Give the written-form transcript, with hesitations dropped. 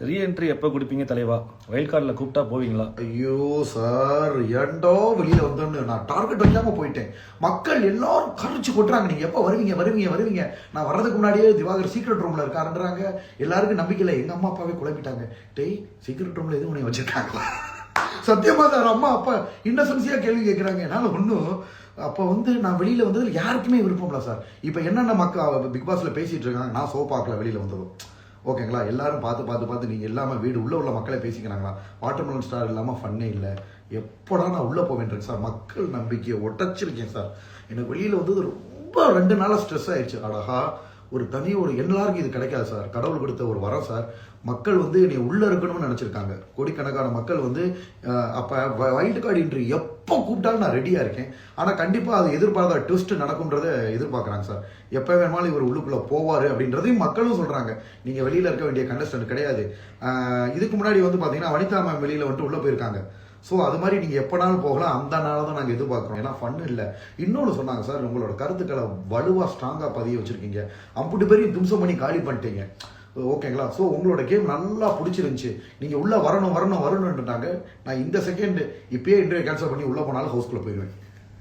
Reentry எப்போ கொடுப்பீங்க தலைவா? வைல்ட் கார்டில் கூப்பிட்டா போவீங்களா? ஐயோ சார், ஏண்டோ வெளியில வந்தோன்னு நான் டார்கெட் வைக்காம போயிட்டேன். மக்கள் எல்லாரும் கரிச்சு கொட்டுறாங்க, நீங்க எப்போ வருவீங்க வருவீங்க வருவீங்க. நான் வர்றதுக்கு முன்னாடியே திவாகர் சீக்ரெட் ரூம்ல இருக்காருன்றாங்க. எல்லாருக்கும் நம்பிக்கை இல்லை. எங்க அம்மா அப்பாவே குழப்பிட்டாங்க. டேய், சீக்ரெட் ரூம்ல எதுவும் உன்னை வச்சிருக்காங்களா? சத்தியமா சார், அம்மா அப்பா இன்னசென்சியா கேள்வி கேட்குறாங்க. என்னால் ஒன்றும் அப்போ நான் வெளியில வந்ததுல யாருக்குமே விருப்பம் இல்லை சார். இப்போ என்னென்ன மக்கள் பிக் பாஸ்ல பேசிட்டு இருக்காங்க, நான் சோ பார்க்கல வெளியில வந்ததும். ஓகேங்களா, எல்லாரும் பார்த்து நீங்கள் இல்லாமல் வீடு உள்ள மக்களே பேசிக்கிறாங்களா? வாட்டர்மெலன் ஸ்டார் இல்லாமல் ஃபன்னே இல்லை. எப்போடா நான் உள்ளே போவேன் சார். மக்கள் நம்பிக்கையை உடைச்சிருக்கேன் சார். எனக்கு வெளியில் வந்தது ரொம்ப 2 நாளாக ஸ்ட்ரெஸ் ஆயிடுச்சு. அழகா ஒரு எல்லாருக்கும் இது கிடைக்காது சார். கடவுள் கொடுத்த ஒரு வரம் சார். மக்கள் நீ உள்ள இருக்கணும்னு நினைச்சிருக்காங்க. கோடிக்கணக்கான மக்கள் அப்ப வைல்ட் கார்டு என்ட்ரி எப்போ கூப்பிட்டாலும் நான் ரெடியா இருக்கேன். ஆனா கண்டிப்பா அது எதிர்பார்த்த ட்விஸ்ட் நடக்கும்ன்றதை எதிர்பார்க்கறாங்க சார். எப்ப வேணுமாலும் இவர் உள்ளுக்குள்ள போவாரு அப்படின்றதையும் மக்களும் சொல்றாங்க. நீங்க வெளியில இருக்க வேண்டிய கண்டஸ்டன்ட் கிடையாது. இதுக்கு முன்னாடி பாத்தீங்கன்னா வனிதா மேம் வெளியில உள்ள போயிருக்காங்க. ஸோ அது மாதிரி நீங்கள் எப்போனாலும் போகலாம். அந்த நாளை தான் நாங்கள் எதிர்பார்க்குறோம். ஏன்னா ஃபன் இல்லை. இன்னொன்று சொன்னாங்க சார், உங்களோட கருத்துக்களை வலுவாக ஸ்ட்ராங்காக பதிய வச்சுருக்கீங்க. அம்புட்டு பேரையும் தும்சம் பண்ணி காலி பண்ணிட்டீங்க. ஓகேங்களா? ஸோ உங்களோட கேம் நல்லா பிடிச்சிருந்துச்சு. நீங்கள் உள்ளே வரணுன்றாங்க. நான் இந்த செகண்ட் இப்பயே இன்டர்வியூ கேன்சல் பண்ணி உள்ளே போனாலும் ஹவுஸ்குள்ளே போயிடுவேன்.